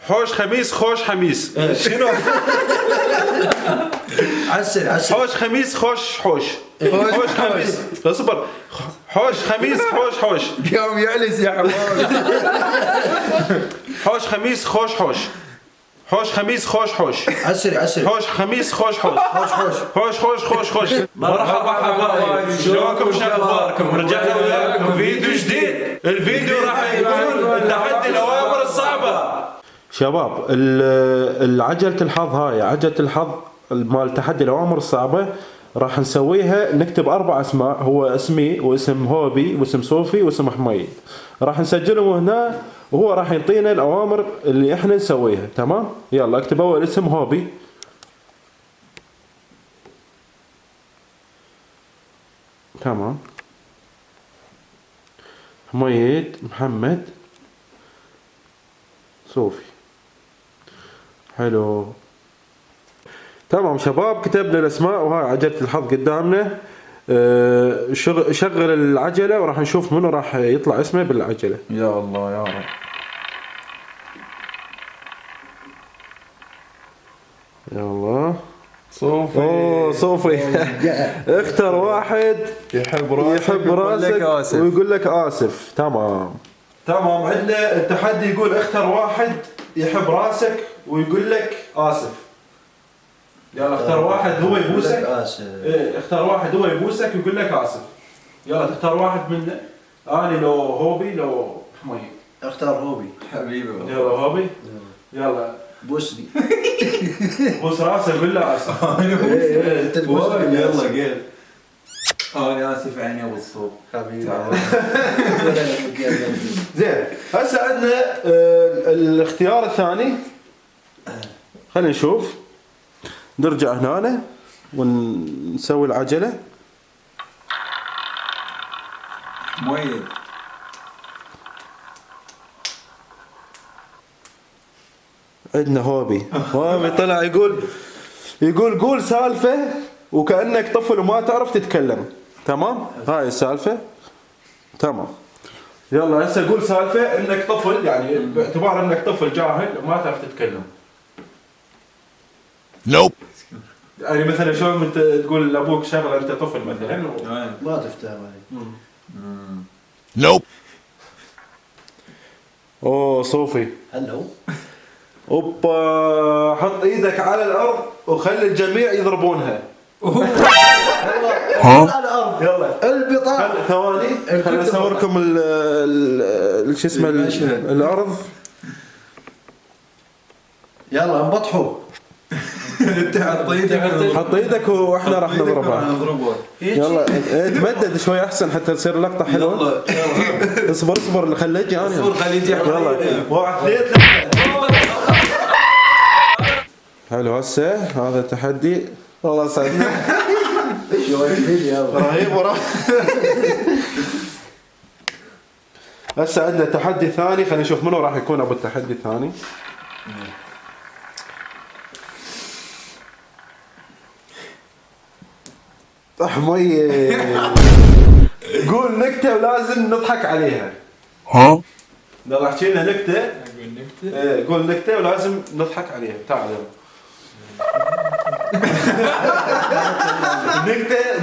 حوش خميس خوش حميس. شنو؟ عسل. حوش خميس خوش حوش. حوش خميس. اصبر. حوش خميس حوش. قام يعلس يا حمار. حوش خميس خوش حوش. حوش خميس خوش حوش. عسل. حوش خميس خوش حوش. خوش. مرحبا شلونكم شو اخباركم؟ رجعنا وياكم فيديو جديد. الفيديو راح يكون تحدي الاوامر الصعبه. شباب العجلة الحظ هاي عجلة الحظ مال تحدي الاوامر الصعبه راح نسويها. نكتب 4 اسماء، هو اسمي واسم هوبي واسم صوفي واسم حميد، راح نسجلهم هنا وهو راح يعطينا الاوامر اللي احنا نسويها. تمام؟ يلا اكتب اول اسم هوبي. تمام. حميد محمد صوفي. حلو. تمام شباب كتبنا الاسماء وهاي عجلة الحظ قدامنا. شغل العجلة وراح نشوف منو راح يطلع اسمه بالعجلة. يا الله يا رب. يا الله. صوفي. اختر واحد يحب راسك ويقول لك آسف. تمام. عندنا التحدي يقول اختر واحد يحب راسك ويقول لك آسف. يلا اختار واحد هو يبوسك. اختار واحد هو يبوسك ويقول لك آسف. يلا تختار واحد من اني لو هوبي لو حميد. اختار هوبي حبيبي. يلا هوبي. يلا بوسني. بوس راسه قول له آسف. انت تبوسني. يلا قل. انا اسف عيني ابو الصوب حبيبي. زين هسه عندنا الاختيار الثاني. خلينا نشوف. نرجع هنا ونسوي العجلة. مؤيد. عندنا هوبي طلع يقول قول سالفة وكأنك طفل وما تعرف تتكلم. تمام؟ هاي السالفة. تمام. يلا هسه قول سالفة انك طفل، يعني باعتبار انك طفل جاهل وما تعرف تتكلم. نوب. يعني مثلا شلون انت تقول لابوك شغله انت طفل مثلا ما تفتهم علي. نوب. اوه صوفي. هلو. اوبا حط ايدك على الارض وخلي الجميع يضربونها. على الارض. يلا البطاقة. ثواني خليني اصوركم شو اسمه الارض. يلا انبطحوا. انت حط ايدك واحنا راح نضربها. يلا تمدد شوي احسن حتى تصير لقطه حلوه. اصبر خليجي انا. اصبر خليجي. يلا 1 2 3. حلو هسه هذا التحدي والله سعدنا. رهيب هسه عندنا تحدي ثاني. خلينا نشوف منو راح يكون ابو التحدي الثاني. حميد قول نكته ولازم نضحك عليها. ها؟ يلا احكي لنا نكته. قول نكته ولازم نضحك عليها. تعال يلا.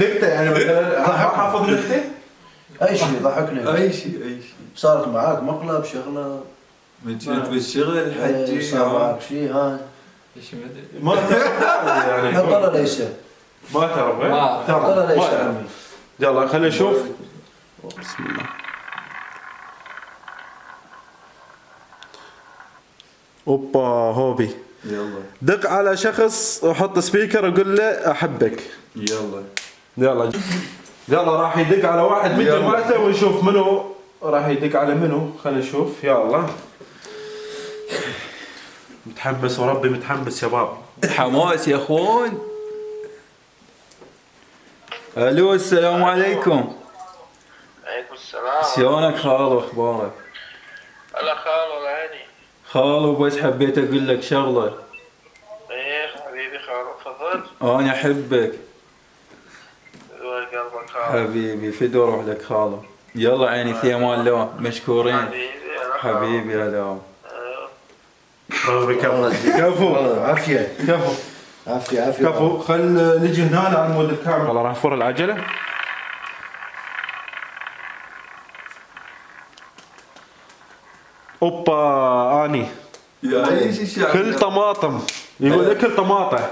نكته يعني مثلا حافظ نكته. اي شيء ضحكنا. اي شيء صارت معاك مقلب شغله. من كنت بالشغل حجي صار معاك شيء هاي. ما يعني حط ليس. ما تعرف. حط ليس عمي. يلا خلينا نشوف. بسم الله. اوبا هوبي. يلا دق على شخص وحط سبيكر وقول له احبك. يلا راح يدق على واحد من جماعته ونشوف منو راح يدق على منو. خلينا نشوف. يا الله متحمس وربي متحمس شباب. حماس يا اخوان. الو السلام عليكم. عليكم السلام. شلونك خالو اخبارك؟ هلا خالو العيني. خالو بس حبيت اقول لك شغله. ايه حبيبي خالو تفضل. انا احبك وين قلبك خالو. حبيبي فدو روح لك خالو. يلا عيني في امان الله مشكورين. حبيبي حبيبي هلا. كفو عافيه كفو عافيه عافيه. كفو. خل نجي هنا على مود الكاميرا. والله راح افر العجله. اوبا اني يا ايش الشعب كل طماطم. يقول اكل طماطه.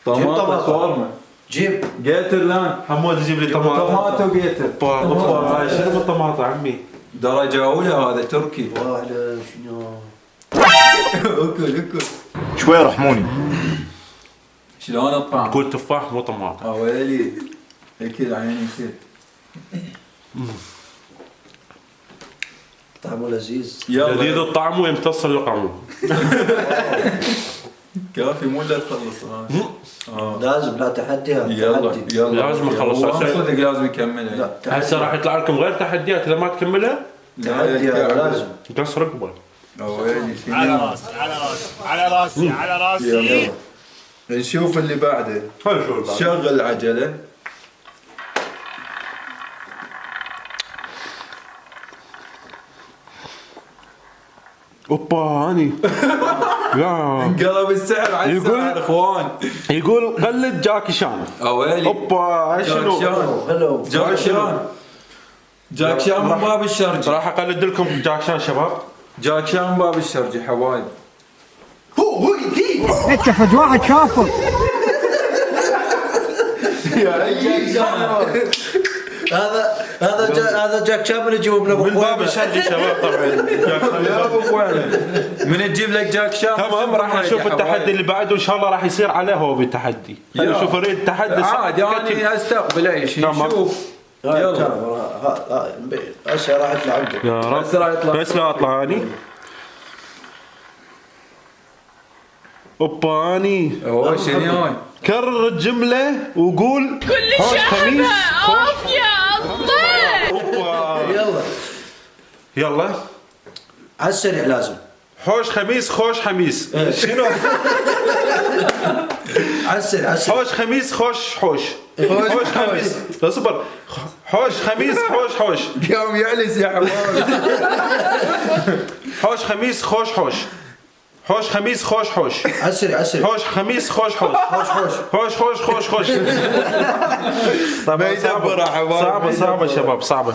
طماطم شاورما جيب جيتر لان حمود يجيب لي طماطم. طماطم جيتر اوبا اوبا هاي شنو بالطماطم عمي؟ درجة أولى هذا تركي ولا شنو اكل شوي رحموني. شلون الطعم؟ كل تفاح مو طماطم. ويلي اكل عيني يصير طعمه لذيذ. لذيذ يلا الطعم ويمتص اللقم. كافي مو الا تخلص لازم لا تحدي يلا تحدي. يلا لازم نخلص. هو صدق لازم يكملها لا تحدي. هسه راح يطلع لكم غير تحديات اذا ما تكملها تحدي لازم. قص رقبه. ويلي على راسي على راسي على راسي على راسي. يلا نشوف اللي بعده. هاي شو البعض. شغل العجلة اوبا اني لا انقلب السعر على يقول- السعر اخوان يقول قلد جاكي شان. ويلي اوبا شنو؟ هلو جاك شان جاك شان من باب الشرجي راح اقلد لكم جاك شان شباب. جاك شان من باب الشرجي حبايب انت فد واحد شافه. هذا جاك شان يجيبه من ابو من باب خويمة. الشرجي شباب طبعا. جاك شان. يا ابو خوينا من تجيب لك جاك شان تمام راح نشوف التحدي اللي بعده ان شاء الله راح يصير عليه هو بالتحدي. خلينا يا. نشوف اريد تحدي عادي انا استقبل اي شيء تمام. نشوف هاي يلا. الكاميرا هسه راح يطلع عندك. يا رب بس راح يطلع. بس لا اطلع اني. اوبا اني هو شنو هاي كرر الجمله وقول كل خوش خميس شعبة اوف يا الله. اوبا يلا يلا على السريع لازم. حوش خميس خوش حميس. شنو؟ على السريع على السريع. حوش خميس خوش حوش. حوش خميس اصبر. حوش خميس خوش حوش. قام يعلس يا حبايب حوش خميس خوش حوش. حوش خميس خوش حوش. على السريع على السريع. حوش خميس خوش حوش. خوش خوش. خوش خوش خوش خوش. طبعا يدبر يا حبايب. صعبة صعبة شباب صعبة.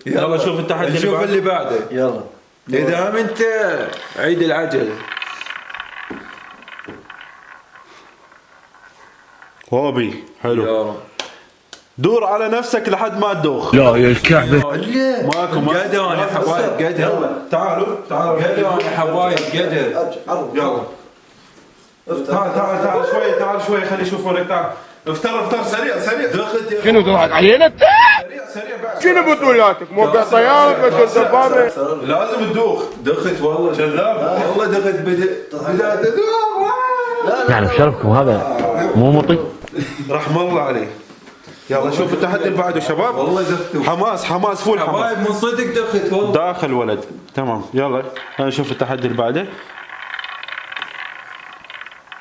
يلا شوف التحدي اللي نشوف بعده. اللي بعده يلا اذا هم انت عيد العجله هوبي حلو. يا رب دور على نفسك لحد ما تدوخ. لا يا الكعبة. ماكو قدر يا حبايب قدر تعالوا تعالوا قدر يا حبايب قدر عرض. يلا تعال تعال تعال شوي تعال شوي خلي يشوفونك تعال. افطر سريع سريع. دخلت شنو تضحك علينا؟ سريع سريع بعد. شنو بطولاتك؟ موقع طيارة بس دبابة. لازم تدوخ. دخلت والله كذاب. والله دخلت بدأت ادوخ يعني بشرفكم هذا مو مطي. رحم الله عليه. يلا شوف التحدي اللي بعده شباب. والله دخلت حماس حماس فول حماس. حبايب من صدق دخلت والله داخل ولد. تمام يلا خلينا نشوف التحدي اللي بعده.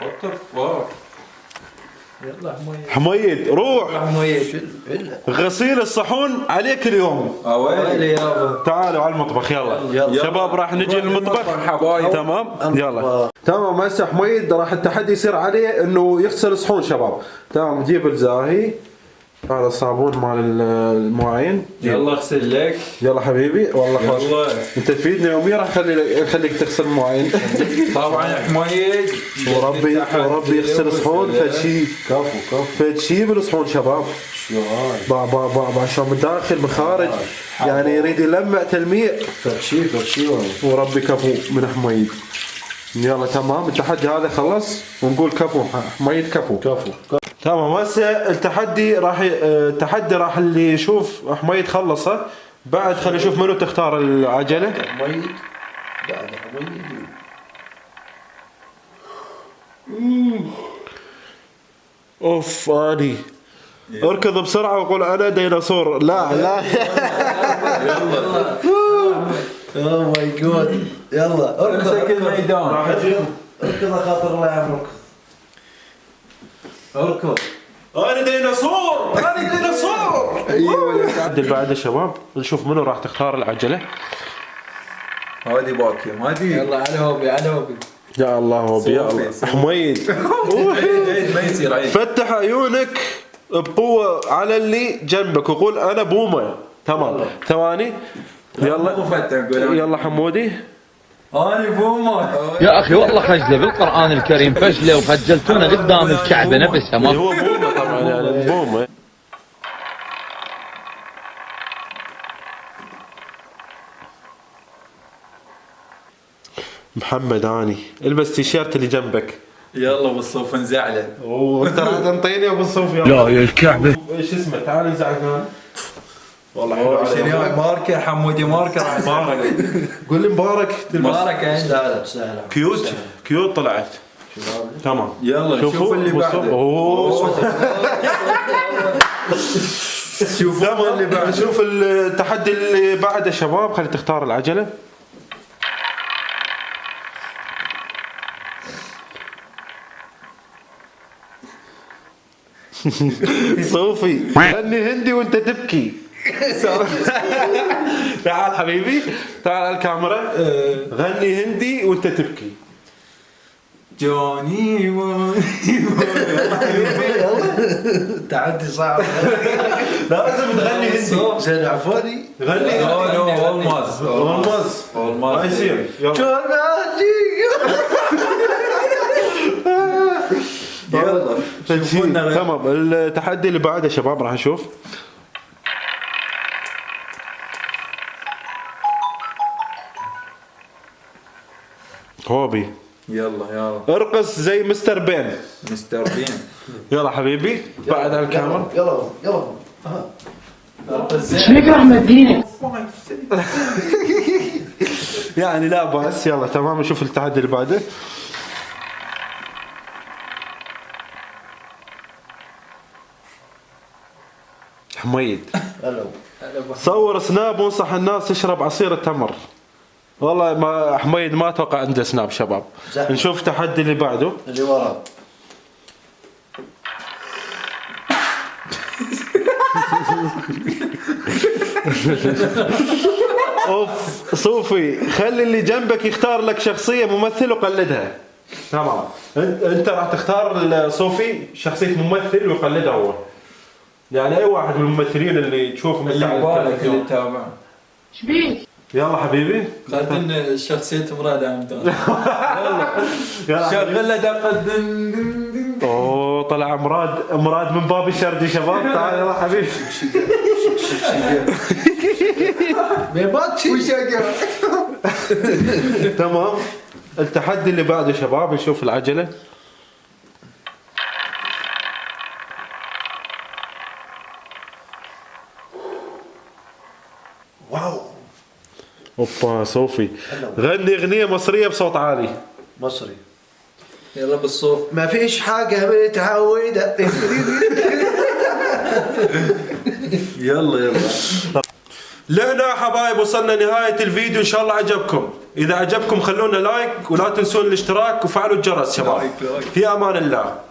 وات ذا فاك حميد روح. إلا. غسيل الصحون عليك اليوم. ويلي يابا تعالوا على المطبخ يلا. يلا. شباب راح نجي للمطبخ حبايب تمام يلا تمام. هسه حميد راح التحدي يصير عليه انه يغسل صحون شباب. تمام جيب الزاهي هذا الصابون مال المواعين. يلا اغسل لك يلا حبيبي والله خوش. يلا انت تفيدني يوميا راح خليك تغسل المواعين. طبعا حميد وربي يغسل صحون فد شيء كفو فد شيء بالصحون شباب. شو هاي با شلون من داخل من خارج يعني يريد يلمع تلميع. فرشي والله. وربي كفو من حميد. يلا تمام التحدي هذا خلص ونقول كفو حميد كفو. تمام هسه التحدي راح اللي يشوف حميد خلصه. بعد خلينا نشوف منو تختار العجله. حميد بعد حميد. اوف اني اركض بسرعه وقول انا ديناصور. لا اوه ماي جاد. يلا امسك اركض الميدان اركض خاطر الله يعمرك. اركض انا ديناصور. التحدي اللي بعده شباب نشوف منو راح تختار العجله. هذه باكي ما دي يلا على هوبي على هوبي. يا الله وبي يا الله حميد ما يصير عيد. فتح عيونك بقوة على اللي جنبك وقول أنا بومة. تمام ثواني يلا يلا حمودي. أنا بومة. يا أخي والله خجلة بالقرآن الكريم فجلة وخجلتونا قدام الكعبة نفسها ما هو بومة طبعا يعني بومة. محمد اني البس تيشيرت اللي جنبك. يلا بالصوف انزعلت. اوه انت راح تنطيني يا ابو الصوف. لا يا الكعبة ايش اسمه تعال انزعك هنا. والله حلو عليك. ماركة حمودي ماركة. مبارك قول لي مبارك. مبارك تستاهل. كيوت طلعت. تمام يلا شوف اللي بعده. اوه شوفوا اللي بعده. شوف التحدي اللي بعده شباب. خلي تختار العجلة. صوفي غني هندي وانت تبكي. تعال حبيبي تعال على الكاميرا. غني هندي وانت تبكي. جوني تعدي صعب. لازم تغني هندي. زين عفوني. غني اولماز ما يصير. يلا يلا تمام. التحدي اللي بعده شباب راح نشوف. هوبي يلا ارقص زي مستر بين. مستر بين. يلا حبيبي بعد على الكاميرا. يلا شنو احمد دينك يعني لا بس يلا تمام. نشوف التحدي اللي بعده. حميد صور سناب وانصح الناس تشرب عصير التمر. والله ما حميد ما اتوقع عنده سناب شباب. نشوف التحدي اللي بعده. اللي وراه. اوف صوفي خلي اللي جنبك يختار لك شخصية ممثل وقلدها. تمام انت راح تختار صوفي شخصية ممثل ويقلدها هو. يعني اي واحد من الممثلين اللي تشوفهم اللي بالك اللي تتابعه. شبيك؟ يلا حبيبي. خلينا شخصية مراد عمدان. يلا شغل له دقة. اوه طلع مراد من باب الشرد شباب. تعال يلا حبيبي. بيباتشي تمام. التحدي اللي بعده شباب نشوف العجلة. واو. اوبا صوفي غني اغنية مصرية بصوت عالي. مصري. يلا بالصوف. ما فيش حاجة متعودة. يلا لهنا حبايب وصلنا نهاية الفيديو. ان شاء الله عجبكم. اذا عجبكم خلونا لايك ولا تنسون الاشتراك وفعلوا الجرس شباب. في امان الله.